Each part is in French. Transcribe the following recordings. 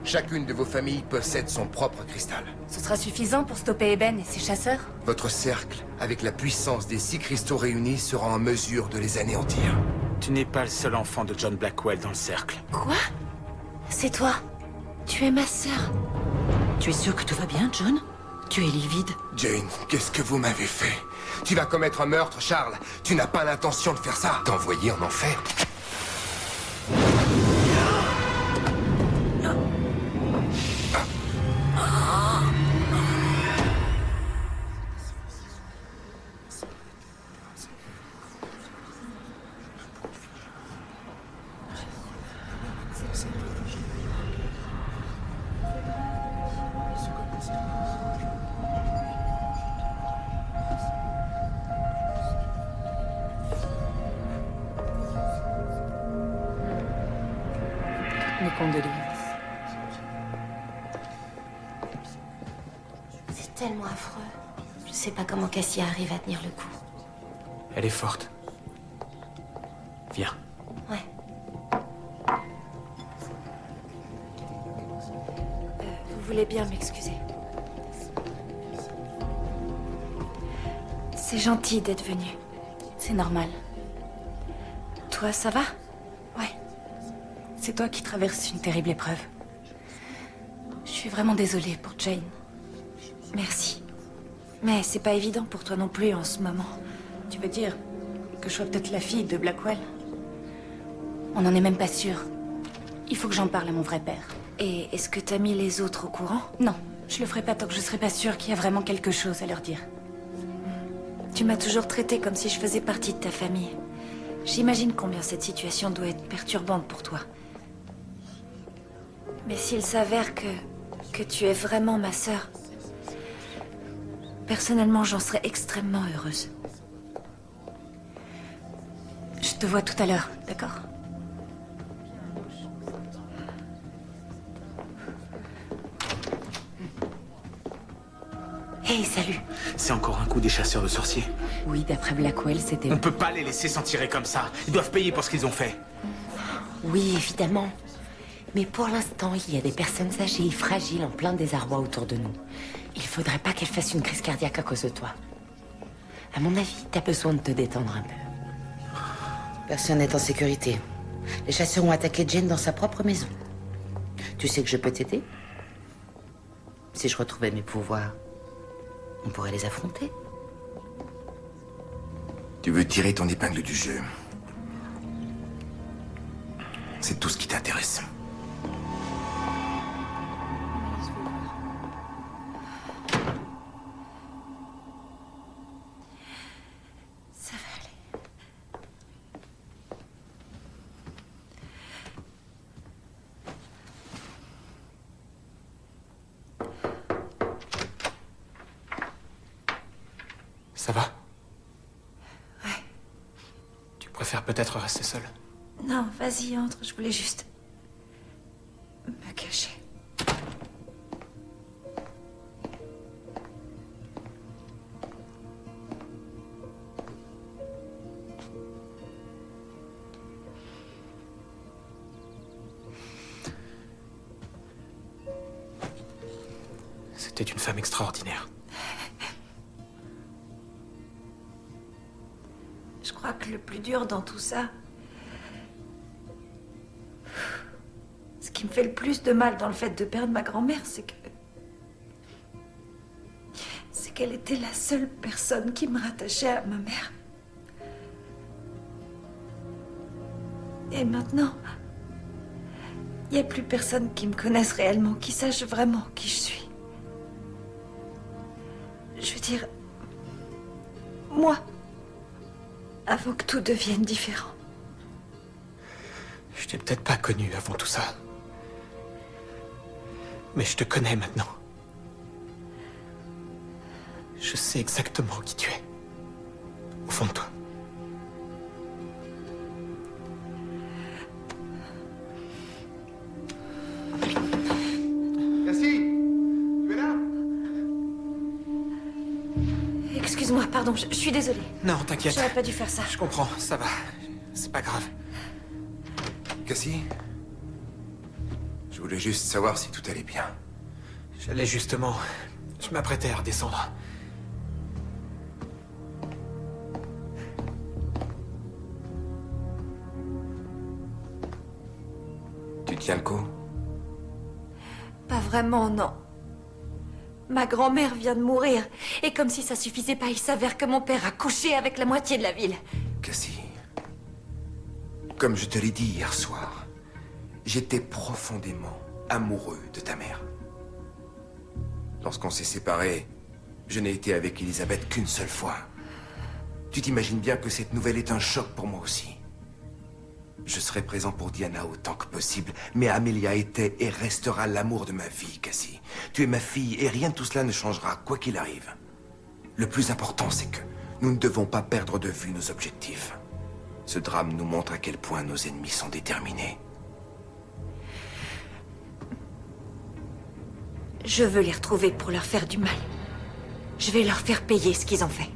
Chacune de vos familles possède son propre cristal. Ce sera suffisant pour stopper Eben et ses chasseurs? Votre cercle, avec la puissance des 6 cristaux réunis, sera en mesure de les anéantir. Tu n'es pas le seul enfant de John Blackwell dans le cercle. Quoi? C'est toi? Tu es ma sœur? Tu es sûr que tout va bien, John? Tu es livide. Jane, qu'est-ce que vous m'avez fait? Tu vas commettre un meurtre, Charles. Tu n'as pas l'intention de faire ça. T'envoyer en enfer. Mes condoléances. C'est tellement affreux. Je sais pas comment Cassie arrive à tenir le coup. Elle est forte. Viens. Ouais. Vous voulez bien m'excuser. C'est gentil d'être venu. C'est normal. Toi, ça va? Ouais. C'est toi qui traverses une terrible épreuve. Je suis vraiment désolée pour Jane. Merci. Mais c'est pas évident pour toi non plus en ce moment. Tu veux dire que je sois peut-être la fille de Blackwell? On n'en est même pas sûr. Il faut que j'en parle à mon vrai père. Et est-ce que t'as mis les autres au courant? Non, je le ferai pas tant que je serai pas sûre qu'il y a vraiment quelque chose à leur dire. Tu m'as toujours traitée comme si je faisais partie de ta famille. J'imagine combien cette situation doit être perturbante pour toi. Mais s'il s'avère que tu es vraiment ma sœur, personnellement, j'en serais extrêmement heureuse. Je te vois tout à l'heure, d'accord? Hey, salut. C'est encore un coup des chasseurs de sorciers. Oui, d'après Blackwell, c'était... On peut pas les laisser s'en tirer comme ça. Ils doivent payer pour ce qu'ils ont fait. Oui, évidemment. Mais pour l'instant, il y a des personnes âgées et fragiles en plein désarroi autour de nous. Il faudrait pas qu'elles fassent une crise cardiaque à cause de toi. À mon avis, t'as besoin de te détendre un peu. Personne n'est en sécurité. Les chasseurs ont attaqué Jane dans sa propre maison. Tu sais que je peux t'aider? Si je retrouvais mes pouvoirs, on pourrait les affronter. Tu veux tirer ton épingle du jeu. C'est tout ce qui t'intéresse. Ça va aller. Ça va? Ouais. Tu préfères peut-être rester seule? Non, vas-y, entre. Je voulais juste... me cacher. C'était une femme extraordinaire. Je crois que le plus dur dans tout ça... Ce qui me fait le plus de mal dans le fait de perdre ma grand-mère, c'est qu'elle était la seule personne qui me rattachait à ma mère. Et maintenant, il n'y a plus personne qui me connaisse réellement, qui sache vraiment qui je suis. Je veux dire, moi, avant que tout devienne différent. Je t'ai peut-être pas connu avant tout ça. Mais je te connais maintenant. Je sais exactement qui tu es. Au fond de toi. Cassie, tu es là? Excuse-moi, pardon, je suis désolée. Non, t'inquiète. J'aurais pas dû faire ça. Je comprends, ça va. C'est pas grave. Cassie? Je voulais juste savoir si tout allait bien. J'allais justement... Je m'apprêtais à redescendre. Tu tiens le coup? Pas vraiment, non. Ma grand-mère vient de mourir. Et comme si ça suffisait pas, il s'avère que mon père a couché avec la moitié de la ville. Cassie, comme je te l'ai dit hier soir, j'étais profondément amoureux de ta mère. Lorsqu'on s'est séparés, je n'ai été avec Elisabeth qu'une seule fois. Tu t'imagines bien que cette nouvelle est un choc pour moi aussi. Je serai présent pour Diana autant que possible, mais Amelia était et restera l'amour de ma vie, Cassie. Tu es ma fille et rien de tout cela ne changera, quoi qu'il arrive. Le plus important, c'est que nous ne devons pas perdre de vue nos objectifs. Ce drame nous montre à quel point nos ennemis sont déterminés. Je veux les retrouver pour leur faire du mal. Je vais leur faire payer ce qu'ils ont fait.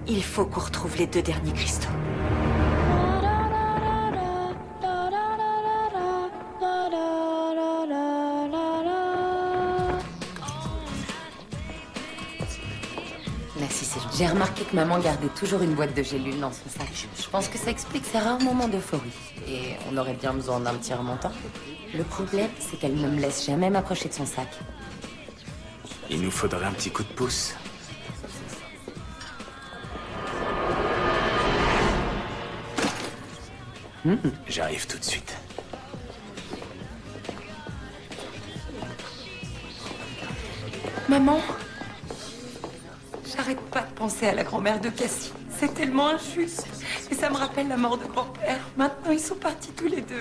Il faut qu'on retrouve les 2 derniers cristaux. Merci, c'est gentil. J'ai remarqué que maman gardait toujours une boîte de gélules dans son sac. Je pense que ça explique ses rares moments d'euphorie. Et on aurait bien besoin d'un petit remontant. Le problème, c'est qu'elle ne me laisse jamais m'approcher de son sac. Il nous faudrait un petit coup de pouce. J'arrive tout de suite. Maman, j'arrête pas de penser à la grand-mère de Cassie. C'est tellement injuste. Et ça me rappelle la mort de mon père. Maintenant, ils sont partis tous les 2.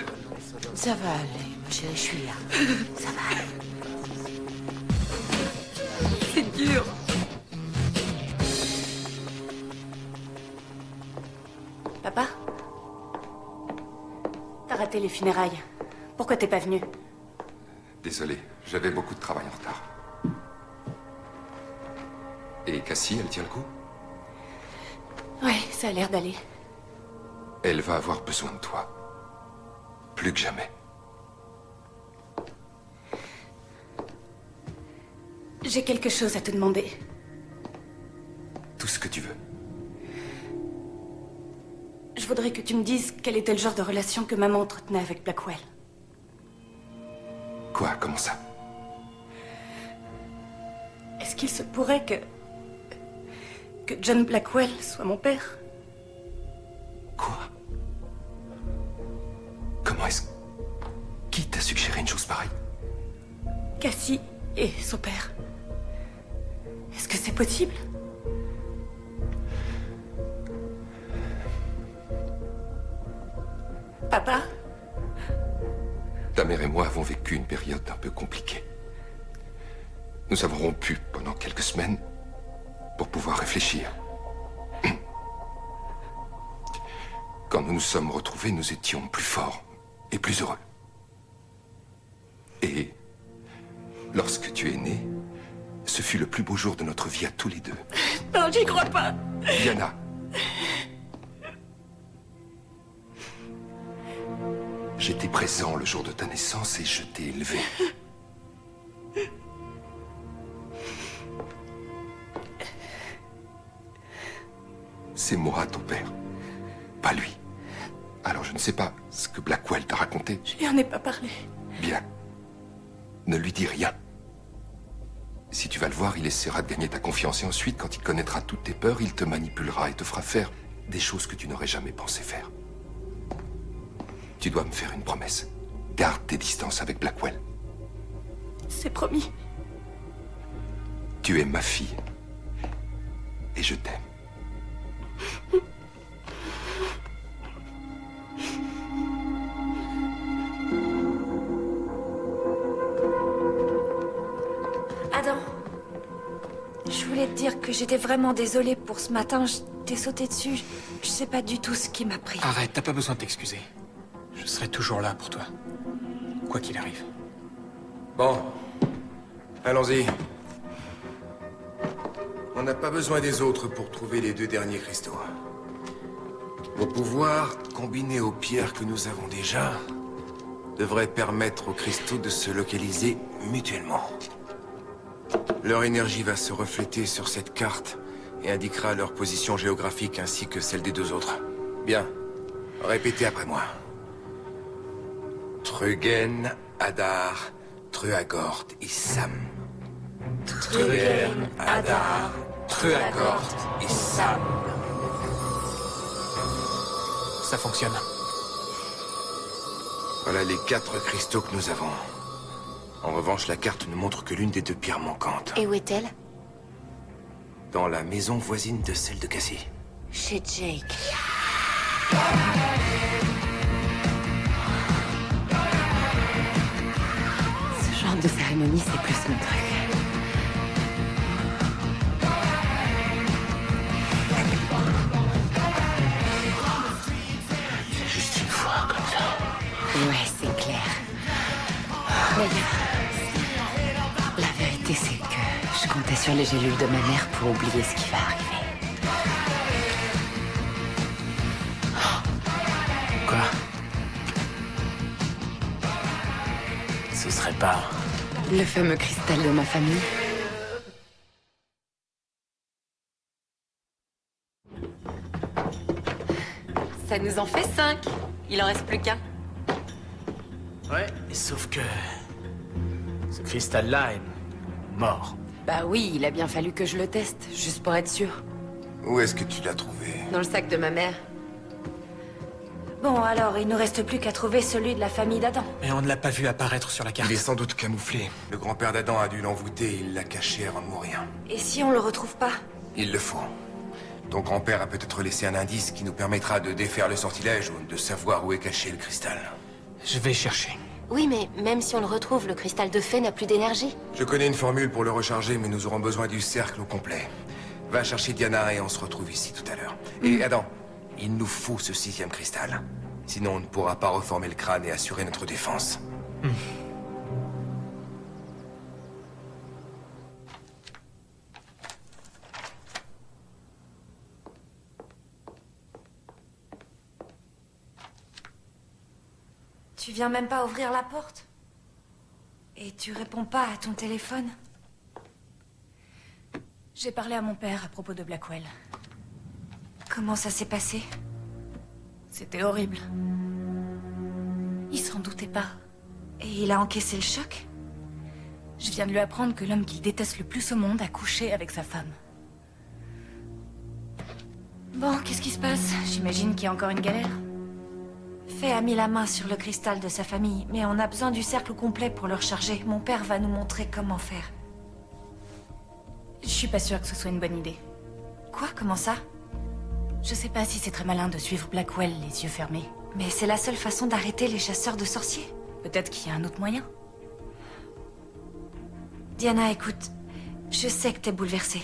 Ça va aller, ma chérie, je suis là. Ça va aller. C'est dur. Papa? T'as raté les funérailles. Pourquoi t'es pas venu? Désolé, j'avais beaucoup de travail en retard. Et Cassie, elle tient le coup? Ouais, ça a l'air d'aller. Elle va avoir besoin de toi. Plus que jamais. J'ai quelque chose à te demander. Tout ce que tu veux. Je voudrais que tu me dises quel était le genre de relation que maman entretenait avec Blackwell. Quoi? Comment ça? Est-ce qu'il se pourrait que John Blackwell soit mon père? Quoi? Comment est-ce... Qui t'a suggéré une chose pareille? Cassie et son père. Est-ce que c'est possible? Papa? Ta mère et moi avons vécu une période un peu compliquée. Nous avons rompu pendant quelques semaines pour pouvoir réfléchir. Quand nous nous sommes retrouvés, nous étions plus forts et plus heureux. Et lorsque tu es né, ce fut le plus beau jour de notre vie à tous les 2. Non, j'y crois pas. Diana. J'étais présent le jour de ta naissance et je t'ai élevé. C'est moi, ton père. Pas lui. Alors je ne sais pas ce que Blackwell t'a raconté. Je lui en ai pas parlé. Bien. Ne lui dis rien. Si tu vas le voir, il essaiera de gagner ta confiance et ensuite, quand il connaîtra toutes tes peurs, il te manipulera et te fera faire des choses que tu n'aurais jamais pensé faire. Tu dois me faire une promesse. Garde tes distances avec Blackwell. C'est promis. Tu es ma fille. Et je t'aime. Adam, je voulais te dire que j'étais vraiment désolée pour ce matin. Je t'ai sauté dessus. Je sais pas du tout ce qui m'a pris. Arrête, t'as pas besoin de t'excuser. Je serai toujours là pour toi. Quoi qu'il arrive. Bon. Allons-y. On n'a pas besoin des autres pour trouver les 2 derniers cristaux. Vos pouvoirs, combinés aux pierres que nous avons déjà, devrait permettre aux cristaux de se localiser mutuellement. Leur énergie va se refléter sur cette carte et indiquera leur position géographique ainsi que celle des deux autres. Bien. Répétez après moi. Trugen, Adar, Truagort, Issam. Trugen, Adar, Truagort, Issam. Ça fonctionne. Voilà les 4 cristaux que nous avons. En revanche, la carte ne montre que l'une des 2 pierres manquantes. Et où est-elle? Dans la maison voisine de celle de Cassie. Chez Jake. Ce genre de cérémonie, c'est plus mon truc. C'est juste une fois comme ça. Ouais, c'est clair. D'ailleurs, la vérité, c'est que je comptais sur les gélules de ma mère pour oublier ce qui va arriver. Quoi? Ce serait pas... Le fameux cristal de ma famille. Ça nous en fait 5. Il en reste plus qu'un. Ouais, sauf que... ce cristal-là est mort. Bah oui, il a bien fallu que je le teste, juste pour être sûr. Où est-ce que tu l'as trouvé? Dans le sac de ma mère. Bon, alors, il nous reste plus qu'à trouver celui de la famille d'Adam. Mais on ne l'a pas vu apparaître sur la carte. Il est sans doute camouflé. Le grand-père d'Adam a dû l'envoûter et il l'a caché avant de mourir. Et si on le retrouve pas? Il le faut. Ton grand-père a peut-être laissé un indice qui nous permettra de défaire le sortilège ou de savoir où est caché le cristal. Je vais chercher. Oui, mais même si on le retrouve, le cristal de fée n'a plus d'énergie. Je connais une formule pour le recharger, mais nous aurons besoin du cercle au complet. Va chercher Diana et on se retrouve ici tout à l'heure. Et Adam, il nous faut ce 6e cristal. Sinon, on ne pourra pas reformer le crâne et assurer notre défense. Tu viens même pas ouvrir la porte? Et tu réponds pas à ton téléphone? J'ai parlé à mon père à propos de Blackwell. Comment ça s'est passé? C'était horrible. Il s'en doutait pas. Et il a encaissé le choc? Je viens de lui apprendre que l'homme qu'il déteste le plus au monde a couché avec sa femme. Bon, qu'est-ce qui se passe? J'imagine qu'il y a encore une galère. Fay a mis la main sur le cristal de sa famille, mais on a besoin du cercle complet pour le recharger. Mon père va nous montrer comment faire. Je suis pas sûre que ce soit une bonne idée. Quoi? Comment ça? Je sais pas si c'est très malin de suivre Blackwell les yeux fermés. Mais c'est la seule façon d'arrêter les chasseurs de sorciers. Peut-être qu'il y a un autre moyen. Diana, écoute, je sais que t'es bouleversée.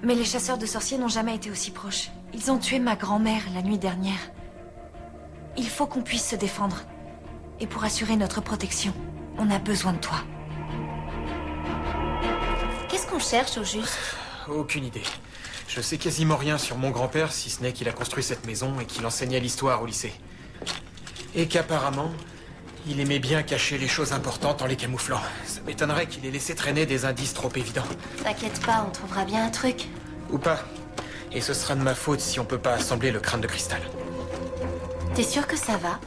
Mais les chasseurs de sorciers n'ont jamais été aussi proches. Ils ont tué ma grand-mère la nuit dernière. Il faut qu'on puisse se défendre. Et pour assurer notre protection, on a besoin de toi. Qu'est-ce qu'on cherche au juste? Aucune idée. Je sais quasiment rien sur mon grand-père, si ce n'est qu'il a construit cette maison et qu'il enseignait l'histoire au lycée. Et qu'apparemment, il aimait bien cacher les choses importantes en les camouflant. Ça m'étonnerait qu'il ait laissé traîner des indices trop évidents. T'inquiète pas, on trouvera bien un truc. Ou pas. Et ce sera de ma faute si on peut pas assembler le crâne de cristal. T'es sûr que ça va?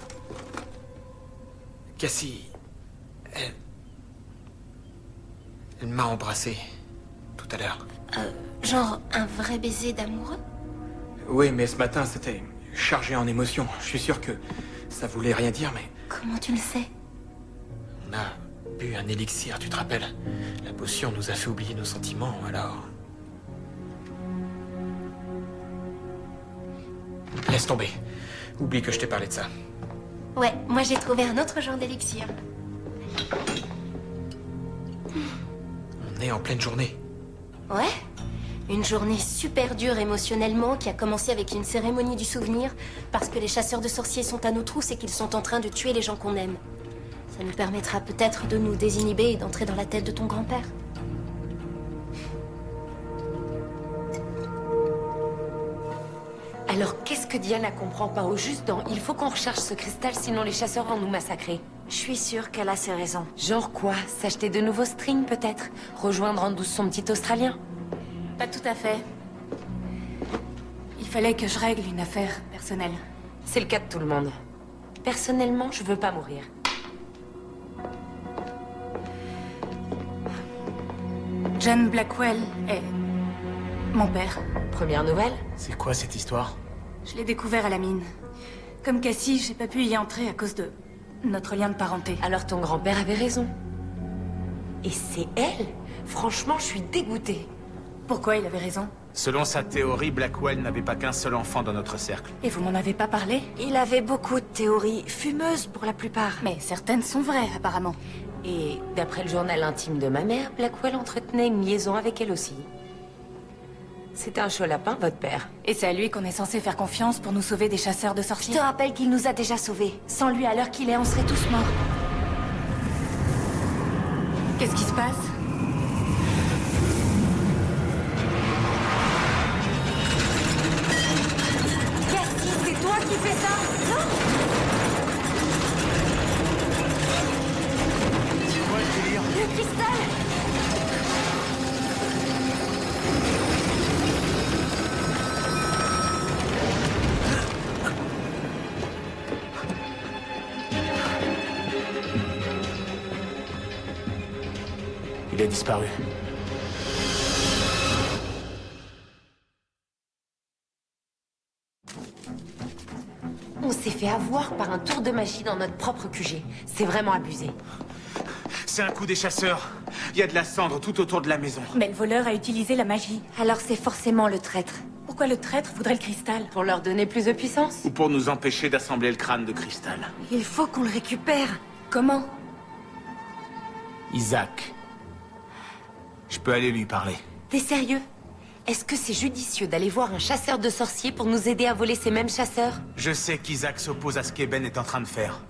Cassie... Elle m'a embrassé. Tout à l'heure. Genre un vrai baiser d'amoureux? Oui, mais ce matin, c'était chargé en émotions. Je suis sûr que ça voulait rien dire, mais... Comment tu le sais? On a bu un élixir, tu te rappelles? La potion nous a fait oublier nos sentiments, alors... Laisse tomber. Oublie que je t'ai parlé de ça. Ouais, moi j'ai trouvé un autre genre d'élixir. On est en pleine journée. Ouais? Une journée super dure émotionnellement qui a commencé avec une cérémonie du souvenir parce que les chasseurs de sorciers sont à nos trousses et qu'ils sont en train de tuer les gens qu'on aime. Ça nous permettra peut-être de nous désinhiber et d'entrer dans la tête de ton grand-père. Alors qu'est-ce que Diana comprend pas au juste dans « il faut qu'on recherche ce cristal sinon les chasseurs vont nous massacrer ». Je suis sûre qu'elle a ses raisons. Genre quoi? S'acheter de nouveaux strings peut-être? Rejoindre en douce son petit Australien? Pas tout à fait. Il fallait que je règle une affaire personnelle. C'est le cas de tout le monde. Personnellement, je veux pas mourir. John Blackwell est... mon père. Première nouvelle? C'est quoi cette histoire? Je l'ai découvert à la mine. Comme Cassie, j'ai pas pu y entrer à cause de notre lien de parenté. Alors ton grand-père avait raison. Et c'est elle? Franchement, je suis dégoûtée. Pourquoi il avait raison? Selon sa théorie, Blackwell n'avait pas qu'un seul enfant dans notre cercle. Et vous m'en avez pas parlé? Il avait beaucoup de théories, fumeuses pour la plupart. Mais certaines sont vraies, apparemment. Et d'après le journal intime de ma mère, Blackwell entretenait une liaison avec elle aussi. C'était un chaud lapin, votre père. Et c'est à lui qu'on est censé faire confiance pour nous sauver des chasseurs de Je sorciers. te rappelle qu'il nous a déjà sauvés. Sans lui, à l'heure qu'il est, on serait tous morts. Qu'est-ce qui se passe? Cassie, c'est toi qui fais ça? Non! C'est quoi le délire? Le cristal! Il a disparu. On s'est fait avoir par un tour de magie dans notre propre QG. C'est vraiment abusé. C'est un coup des chasseurs. Il y a de la cendre tout autour de la maison. Mais le voleur a utilisé la magie. Alors c'est forcément le traître. Pourquoi le traître voudrait le cristal? Pour leur donner plus de puissance? Ou pour nous empêcher d'assembler le crâne de cristal. Il faut qu'on le récupère. Comment? Isaac. Je peux aller lui parler. T'es sérieux? Est-ce que c'est judicieux d'aller voir un chasseur de sorciers pour nous aider à voler ces mêmes chasseurs? Je sais qu'Isaac s'oppose à ce qu'Eben est en train de faire.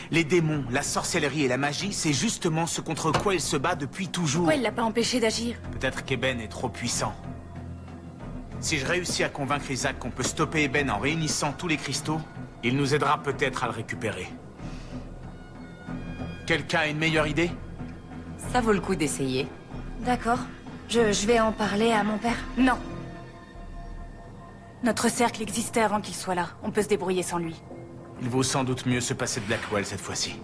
Les démons, la sorcellerie et la magie, c'est justement ce contre quoi il se bat depuis toujours. Pourquoi il l'a pas empêché d'agir? Peut-être qu'Eben est trop puissant. Si je réussis à convaincre Isaac qu'on peut stopper Eben en réunissant tous les cristaux, il nous aidera peut-être à le récupérer. Quelqu'un a une meilleure idée? Ça vaut le coup d'essayer. D'accord. Je vais en parler à mon père. Non. Notre cercle existait avant qu'il soit là. On peut se débrouiller sans lui. Il vaut sans doute mieux se passer de Blackwell cette fois-ci.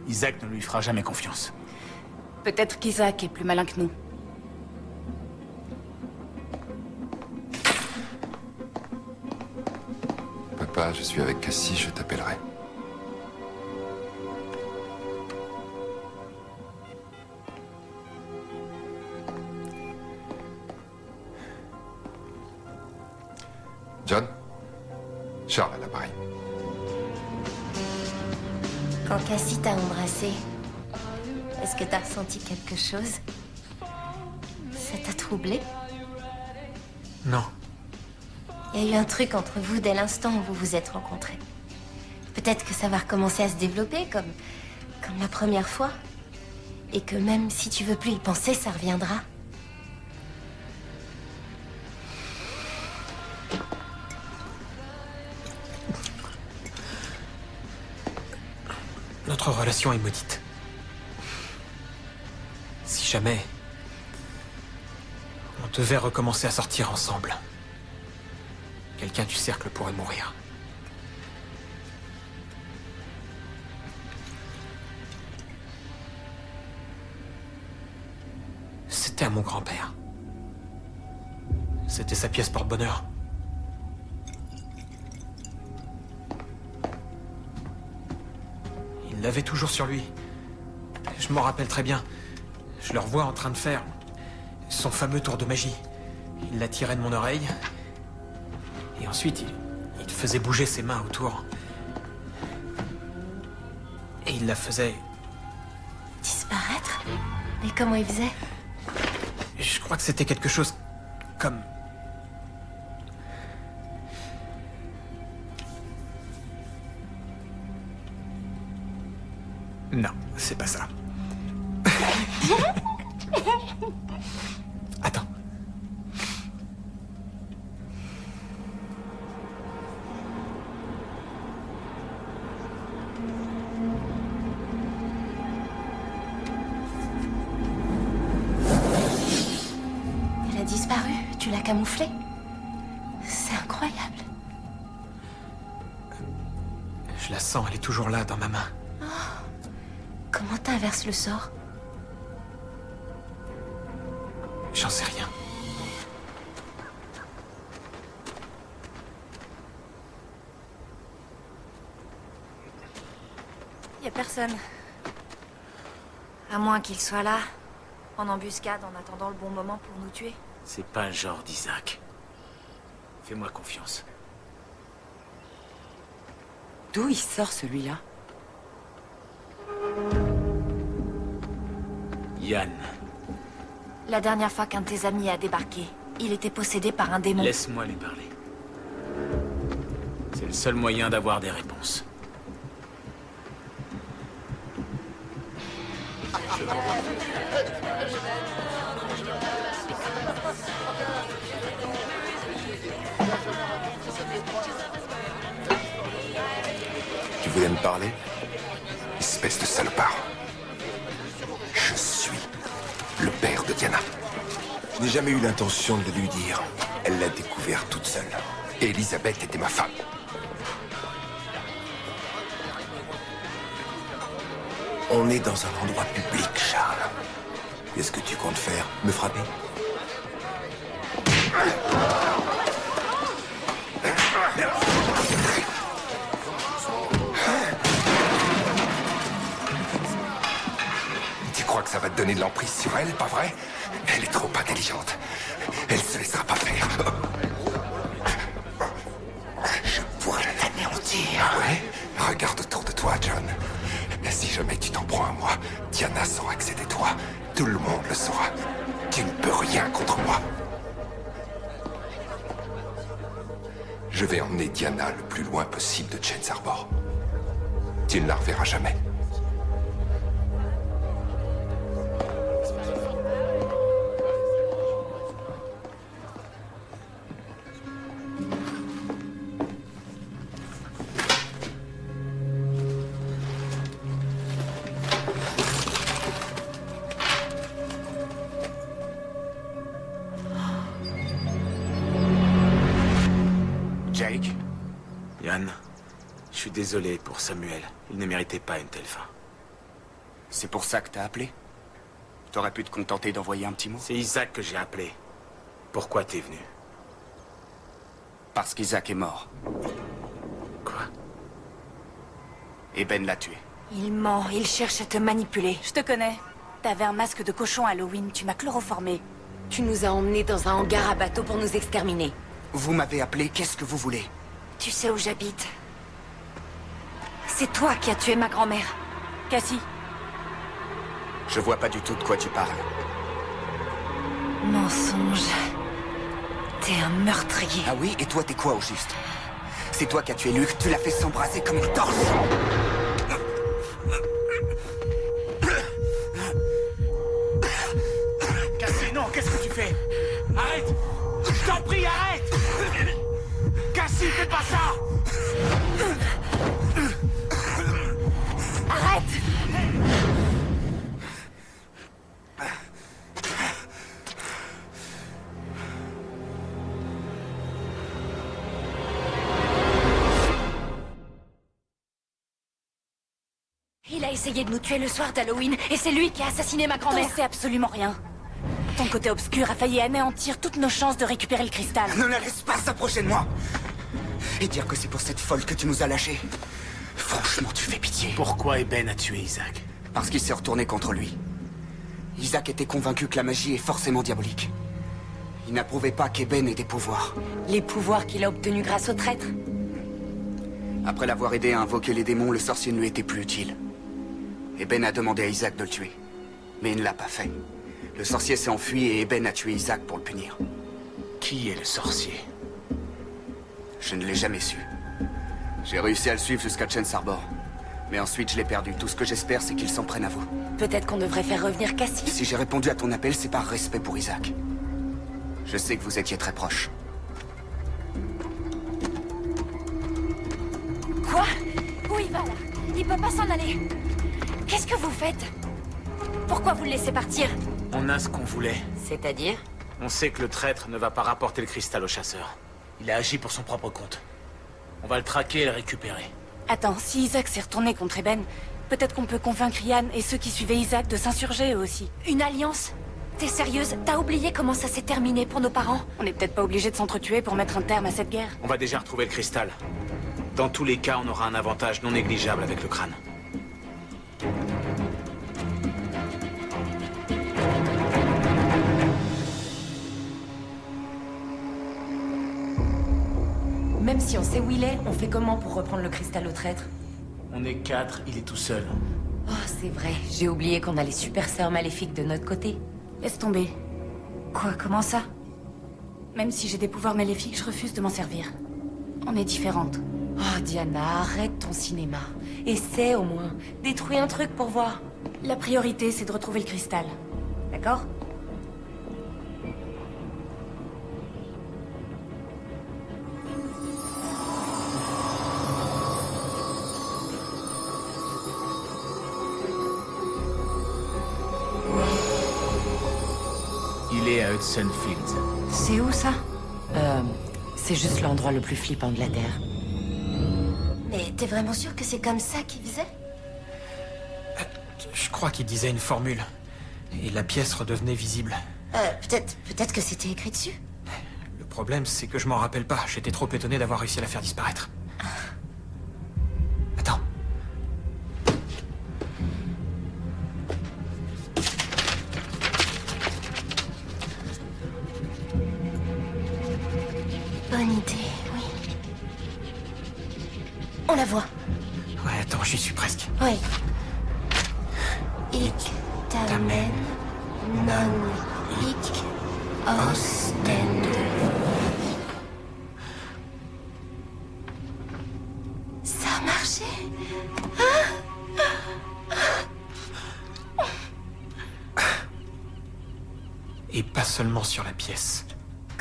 Isaac ne lui fera jamais confiance. Peut-être qu'Isaac est plus malin que nous. Papa, je suis avec Cassie, je t'appellerai. John? Charles à l'appareil. Quand Cassie t'a embrassé, est-ce que t'as ressenti quelque chose? Ça t'a troublé? Non. Il y a eu un truc entre vous dès l'instant où vous vous êtes rencontrés. Peut-être que ça va recommencer à se développer comme la première fois. Et que même si tu veux plus y penser, ça reviendra. Notre relation est maudite. Si jamais... on devait recommencer à sortir ensemble, quelqu'un du cercle pourrait mourir. C'était à mon grand-père. C'était sa pièce porte-bonheur. Il l'avait toujours sur lui. Je m'en rappelle très bien. Je le revois en train de faire son fameux tour de magie. Il la tirait de mon oreille. Et ensuite, il faisait bouger ses mains autour. Et il la faisait... Disparaître? Mais comment il faisait? Je crois que c'était quelque chose comme... Non, c'est pas ça. Attends. camouflée. C'est incroyable. Je la sens, elle est toujours là, dans ma main. Comment t'inverses le sort? J'en sais rien. Y a personne. À moins qu'il soit là, en embuscade, en attendant le bon moment pour nous tuer. C'est pas le genre d'Isaac. Fais-moi confiance. D'où il sort celui-là? Yann, La dernière fois qu'un de tes amis a débarqué, il était possédé par un démon. laisse-moi lui parler. C'est le seul moyen d'avoir des réponses. Tu voulais me parler? Espèce de salopard. Je suis le père de Diana. Je n'ai jamais eu l'intention de le lui dire. Elle l'a découvert toute seule. Elisabeth était ma femme. On est dans un endroit public, Charles. Qu'est-ce que tu comptes faire? Me frapper? Tu crois que ça va te donner de l'emprise sur elle, pas vrai? Elle est trop intelligente. Elle se laissera pas faire. Je pourrais l'anéantir. Ouais? Regarde autour de toi, John. Si jamais tu t'en prends à moi, Diana saura que c'était toi. Tout le monde le saura. Tu ne peux rien contre moi. Je vais emmener Diana le plus loin possible de Chains Harbor. Tu ne la reverras jamais. Jake? Yann, je suis désolé pour Samuel. Il ne méritait pas une telle fin. C'est pour ça que t'as appelé? T'aurais pu te contenter d'envoyer un petit mot? C'est Isaac que j'ai appelé. Pourquoi t'es venu? Parce qu'Isaac est mort. Quoi? Et Ben l'a tué. Il ment, il cherche à te manipuler. Je te connais. T'avais un masque de cochon à Halloween, tu m'as chloroformé. Tu nous as emmenés dans un hangar à bateau pour nous exterminer. Vous m'avez appelé, qu'est-ce que vous voulez? Tu sais où j'habite. C'est toi qui as tué ma grand-mère. Cassie, Je vois pas du tout de quoi tu parles. Mensonge. T'es un meurtrier. Ah oui? Et toi, t'es quoi au juste? C'est toi qui as tué Luc, tu l'as fait s'embraser comme une torche. Cassie, non, qu'est-ce que tu fais? Arrête! Je t'en prie, arrête! Cassie, fais pas ça! Arrête! Il a essayé de nous tuer le soir d'Halloween, et c'est lui qui a assassiné ma t'en grand-mère. sais absolument rien. Ton côté obscur a failli anéantir toutes nos chances de récupérer le cristal. Ne la laisse pas s'approcher de moi! Et dire que c'est pour cette folle que tu nous as lâchés. Franchement, tu fais pitié. Pourquoi Eben a tué Isaac? Parce qu'il s'est retourné contre lui. Isaac était convaincu que la magie est forcément diabolique. Il n'approuvait pas qu'Eben ait des pouvoirs. Les pouvoirs qu'il a obtenus grâce au traître. Après l'avoir aidé à invoquer les démons, le sorcier ne lui était plus utile. Eben a demandé à Isaac de le tuer. Mais il ne l'a pas fait. Le sorcier s'est enfui et Eben a tué Isaac pour le punir. Qui est le sorcier? Je ne l'ai jamais su. J'ai réussi à le suivre jusqu'à Chains Harbor. Mais ensuite, je l'ai perdu. Tout ce que j'espère, c'est qu'il s'en prenne à vous. Peut-être qu'on devrait faire revenir Cassie. Si j'ai répondu à ton appel, c'est par respect pour Isaac. Je sais que vous étiez très proches. Quoi? Où il va, là? Il peut pas s'en aller. Qu'est-ce que vous faites? Pourquoi vous le laissez partir? On a ce qu'on voulait. C'est-à-dire? On sait que le traître ne va pas rapporter le cristal au chasseur. Il a agi pour son propre compte. On va le traquer et le récupérer. Attends, si Isaac s'est retourné contre Eben, peut-être qu'on peut convaincre Ian et ceux qui suivaient Isaac de s'insurger eux aussi. Une alliance? T'es sérieuse? T'as oublié comment ça s'est terminé pour nos parents? On n'est peut-être pas obligé de s'entretuer pour mettre un terme à cette guerre. On va déjà retrouver le cristal. Dans tous les cas, on aura un avantage non négligeable avec le crâne. Même si on sait où il est, on fait comment pour reprendre le cristal au traître? On est 4, il est tout seul. Oh, c'est vrai. J'ai oublié qu'on a les super sœurs maléfiques de notre côté. Laisse tomber. Quoi, comment ça? Même si j'ai des pouvoirs maléfiques, je refuse de m'en servir. On est différentes. Oh, Diana, arrête ton cinéma. Essaie au moins. Détruis un truc pour voir. La priorité, c'est de retrouver le cristal. D'accord? Il est à Hudson Fields. C'est où ça? C'est juste l'endroit le plus flippant de la Terre. Mais t'es vraiment sûr que c'est comme ça qu'il faisait? Je crois qu'il disait une formule. Et la pièce redevenait visible. Peut-être que c'était écrit dessus. Le problème, c'est que je m'en rappelle pas. J'étais trop étonné d'avoir réussi à la faire disparaître. Attends. Bonne idée, oui. On la voit. Ouais, attends, j'y suis presque. Oui. Hic tamen non hic ostende. Ça a marché. Et pas seulement sur la pièce.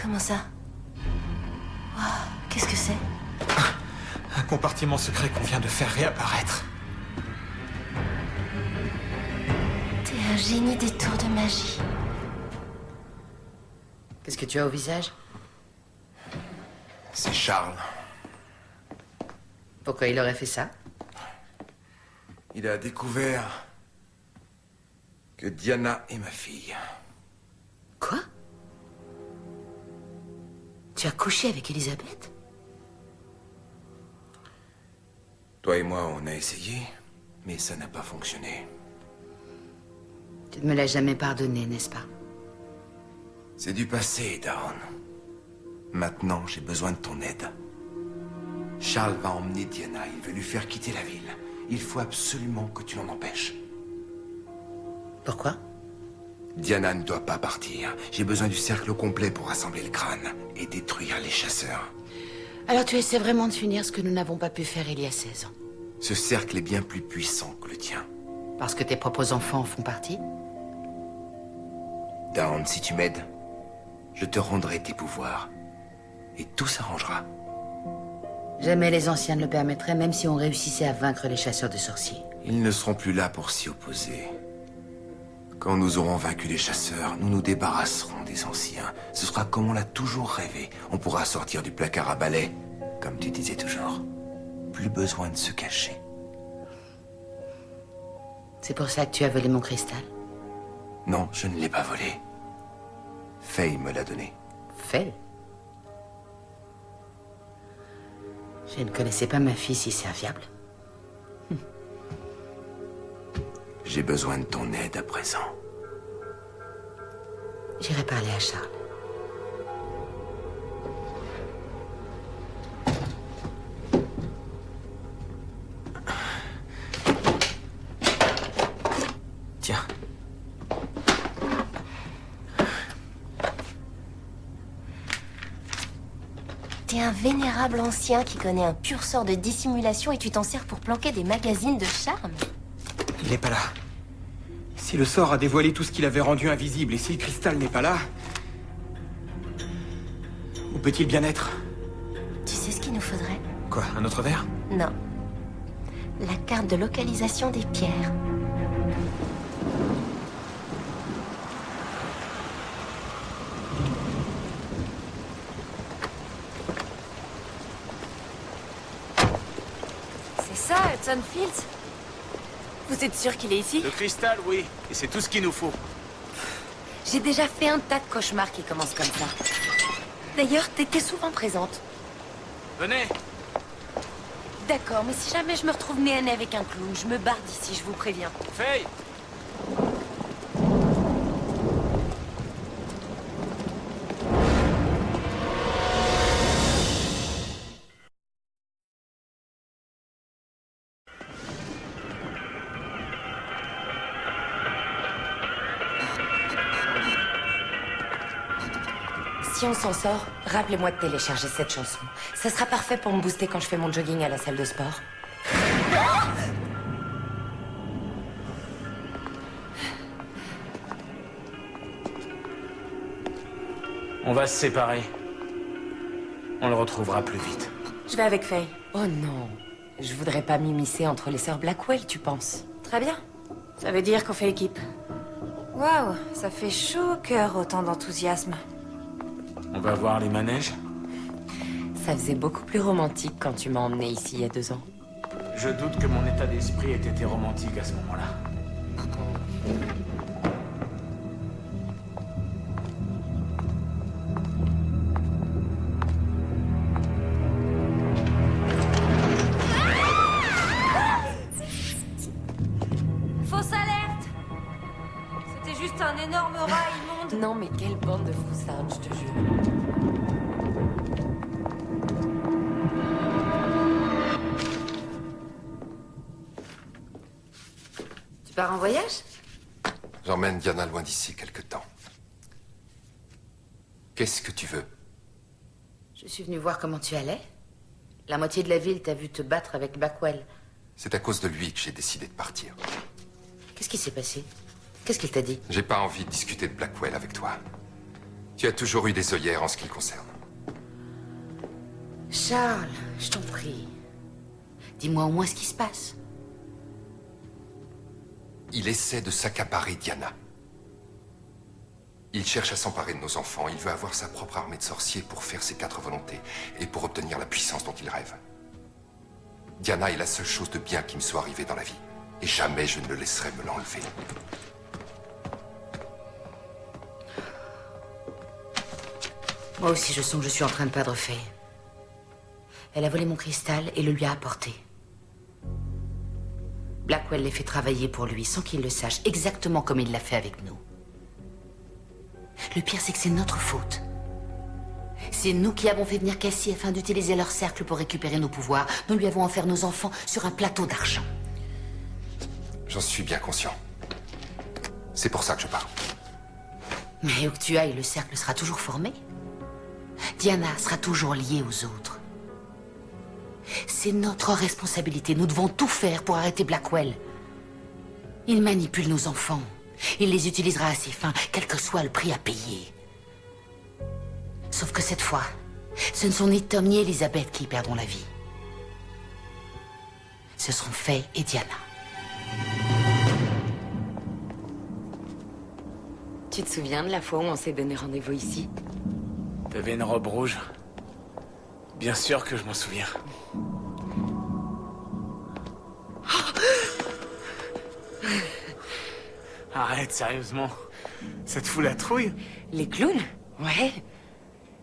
Comment ça? Wow, qu'est-ce que c'est? Un compartiment secret qu'on vient de faire réapparaître. T'es un génie des tours de magie. Qu'est-ce que tu as au visage? C'est Charles. Pourquoi il aurait fait ça? Il a découvert que Diana est ma fille. Quoi? Tu as couché avec Elisabeth? Toi et moi, on a essayé, mais ça n'a pas fonctionné. Tu ne me l'as jamais pardonné, n'est-ce pas? C'est du passé, Dawn. Maintenant, j'ai besoin de ton aide. Charles va emmener Diana, il veut lui faire quitter la ville. Il faut absolument que tu l'en empêches. Pourquoi? Diana ne doit pas partir. J'ai besoin du cercle complet pour rassembler le crâne et détruire les chasseurs. Alors tu essaies vraiment de finir ce que nous n'avons pas pu faire il y a 16 ans. Ce cercle est bien plus puissant que le tien. Parce que tes propres enfants en font partie? Dawn, si tu m'aides, je te rendrai tes pouvoirs. Et tout s'arrangera. Jamais les anciens ne le permettraient, même si on réussissait à vaincre les chasseurs de sorciers. Ils ne seront plus là pour s'y opposer. Quand nous aurons vaincu les chasseurs, nous nous débarrasserons des anciens. Ce sera comme on l'a toujours rêvé. On pourra sortir du placard à balai, comme tu disais toujours. Plus besoin de se cacher. C'est pour ça que tu as volé mon cristal? Non, je ne l'ai pas volé. Faye me l'a donné. Faye? Je ne connaissais pas ma fille si serviable. J'ai besoin de ton aide à présent. J'irai parler à Charles. Tiens. T'es un vénérable ancien qui connaît un pur sort de dissimulation et tu t'en sers pour planquer des magazines de charme. Il n'est pas là. Si le sort a dévoilé tout ce qu'il avait rendu invisible et si le cristal n'est pas là... Où peut-il bien être? Tu sais ce qu'il nous faudrait? Quoi, un autre verre? Non. La carte de localisation des pierres. Wilson Fields? Vous êtes sûr qu'il est ici? Le cristal, oui. Et c'est tout ce qu'il nous faut. J'ai déjà fait un tas de cauchemars qui commencent comme ça. D'ailleurs, t'étais souvent présente. Venez. D'accord, mais si jamais je me retrouve nez à nez avec un clown, je me barre d'ici, je vous préviens. Faye. Si on s'en sort, rappelez-moi de télécharger cette chanson. Ça sera parfait pour me booster quand je fais mon jogging à la salle de sport. On va se séparer. On le retrouvera plus vite. Je vais avec Faye. Oh non, je voudrais pas m'immiscer entre les sœurs Blackwell, tu penses? Très bien. Ça veut dire qu'on fait équipe. Waouh, ça fait chaud au cœur, autant d'enthousiasme. On va voir les manèges. Ça faisait beaucoup plus romantique quand tu m'as emmené ici il y a 2 ans. Je doute que mon état d'esprit ait été romantique à ce moment-là. Fausse alerte! C'était juste un énorme rat immonde. Non mais quelle bande de foussards, je te jure. Tu pars en voyage? J'emmène Diana loin d'ici quelque temps. Qu'est-ce que tu veux? Je suis venue voir comment tu allais. La moitié de la ville t'a vu te battre avec Blackwell. C'est à cause de lui que j'ai décidé de partir. Qu'est-ce qui s'est passé? Qu'est-ce qu'il t'a dit? J'ai pas envie de discuter de Blackwell avec toi. Tu as toujours eu des œillères en ce qui le concerne. Charles, je t'en prie. Dis-moi au moins ce qui se passe. Il essaie de s'accaparer Diana. Il cherche à s'emparer de nos enfants. Il veut avoir sa propre armée de sorciers pour faire ses 4 volontés et pour obtenir la puissance dont il rêve. Diana est la seule chose de bien qui me soit arrivée dans la vie. Et jamais je ne le laisserai me l'enlever. Moi aussi, je sens que je suis en train de perdre Faye. Elle a volé mon cristal et le lui a apporté. Blackwell les fait travailler pour lui sans qu'il le sache, exactement comme il l'a fait avec nous. Le pire, c'est que c'est notre faute. C'est nous qui avons fait venir Cassie afin d'utiliser leur cercle pour récupérer nos pouvoirs. Nous lui avons offert nos enfants sur un plateau d'argent. J'en suis bien conscient. C'est pour ça que je pars. Mais où que tu ailles, le cercle sera toujours formé. Diana sera toujours liée aux autres. C'est notre responsabilité. Nous devons tout faire pour arrêter Blackwell. Il manipule nos enfants. Il les utilisera à ses fins, quel que soit le prix à payer. Sauf que cette fois, ce ne sont ni Tom ni Elizabeth qui y perdront la vie. Ce seront Faye et Diana. Tu te souviens de la fois où on s'est donné rendez-vous ici? T'avais une robe rouge? Bien sûr que je m'en souviens. Arrête, sérieusement. Ça te fout la trouille? Les clowns? Ouais.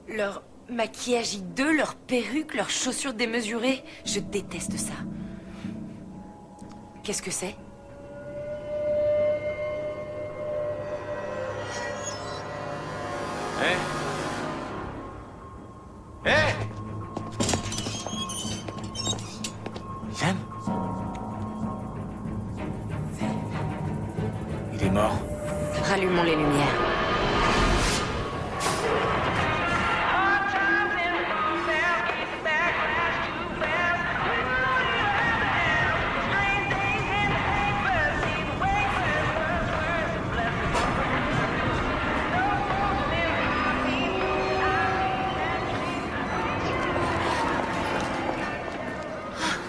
Leur maquillage hideux, leurs perruques, leurs chaussures démesurées. Je déteste ça. Qu'est-ce que c'est? Hé! Hé! Yann? Il est mort. Rallumons les lumières.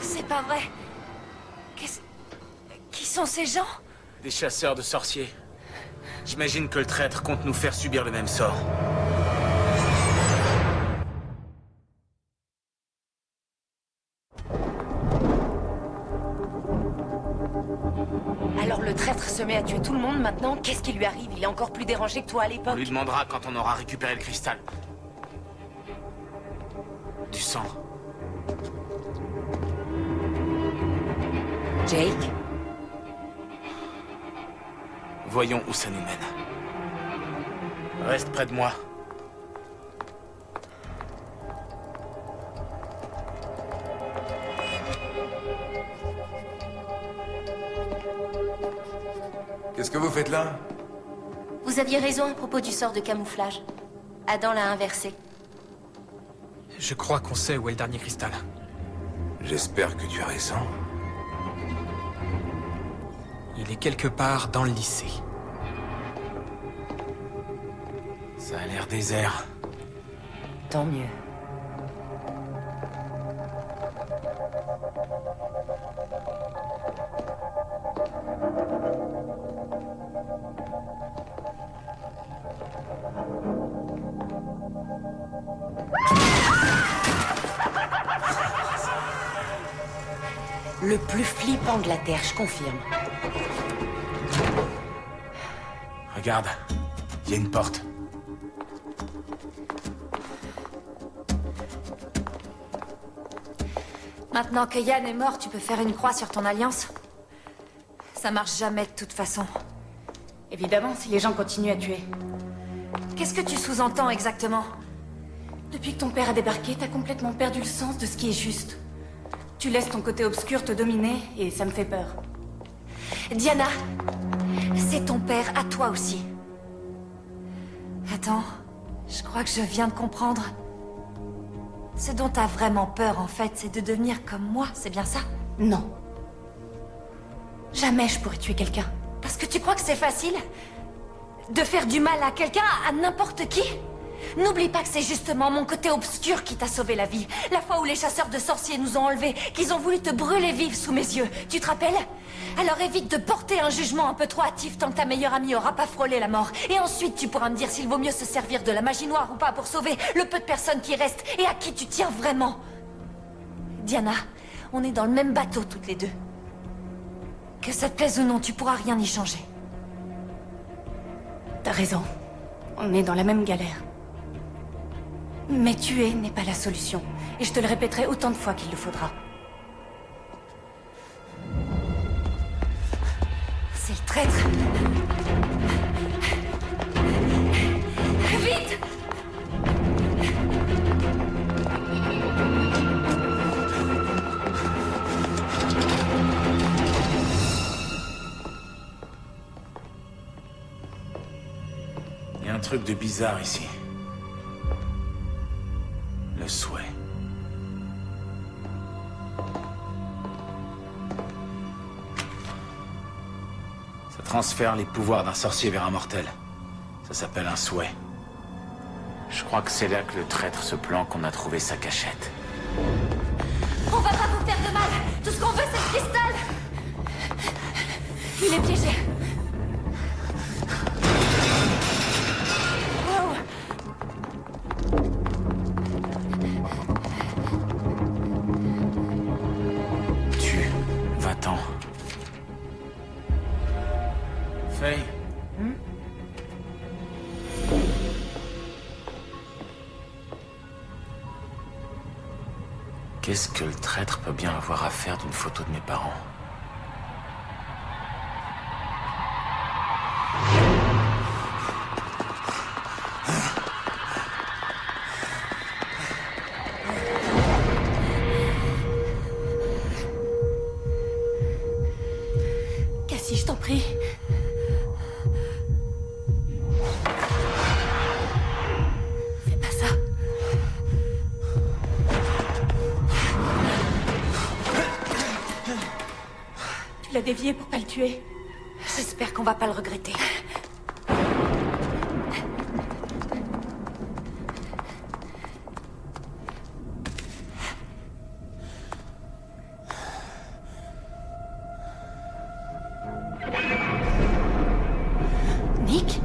C'est pas vrai. Qui sont ces gens? Des chasseurs de sorciers. J'imagine que le traître compte nous faire subir le même sort. Alors le traître se met à tuer tout le monde maintenant? Qu'est-ce qui lui arrive? Il est encore plus dérangé que toi à On l'époque. lui demandera quand on aura récupéré le cristal. Du sang. Jake? Voyons où ça nous mène. Reste près de moi. Qu'est-ce que vous faites là? Vous aviez raison à propos du sort de camouflage. Adam l'a inversé. Je crois qu'on sait où est le dernier cristal. J'espère que tu as raison. Il est quelque part dans le lycée. Ça a l'air désert. Tant mieux. Le plus flippant de la Terre, je confirme. Regarde, il y a une porte. Maintenant que Yann est mort, tu peux faire une croix sur ton alliance? Ça marche jamais de toute façon. Évidemment, si les gens continuent à tuer. Qu'est-ce que tu sous-entends exactement? Depuis que ton père a débarqué, t'as complètement perdu le sens de ce qui est juste. Tu laisses ton côté obscur te dominer, et ça me fait peur. Diana, c'est ton père à toi aussi. Attends, je crois que je viens de comprendre. Ce dont t'as vraiment peur, en fait, c'est de devenir comme moi, c'est bien ça? Non. Jamais je pourrais tuer quelqu'un. Parce que tu crois que c'est facile? De faire du mal à quelqu'un, à n'importe qui? N'oublie pas que c'est justement mon côté obscur qui t'a sauvé la vie. La fois où les chasseurs de sorciers nous ont enlevés, qu'ils ont voulu te brûler vive sous mes yeux. Tu te rappelles? Alors évite de porter un jugement un peu trop hâtif tant que ta meilleure amie aura pas frôlé la mort. Et ensuite tu pourras me dire s'il vaut mieux se servir de la magie noire ou pas pour sauver le peu de personnes qui restent et à qui tu tiens vraiment. Diana, on est dans le même bateau toutes les deux. Que ça te plaise ou non, tu pourras rien y changer. T'as raison. On est dans la même galère. Mais tuer n'est pas la solution. Et je te le répéterai autant de fois qu'il le faudra. C'est le traître. Vite! Il y a un truc de bizarre ici. Le souhait. Ça transfère les pouvoirs d'un sorcier vers un mortel. Ça s'appelle un souhait. Je crois que c'est là que le traître se planque qu'on a trouvé sa cachette. On va pas vous faire de mal! Tout ce qu'on veut, c'est le cristal! Il est piégé! Va-t'en. Faye. Qu'est-ce que le traître peut bien avoir à faire d'une photo de mes parents? Cassie, je t'en prie. Fais pas ça. Tu l'as dévié pour pas le tuer. J'espère qu'on va pas le regretter. Nick?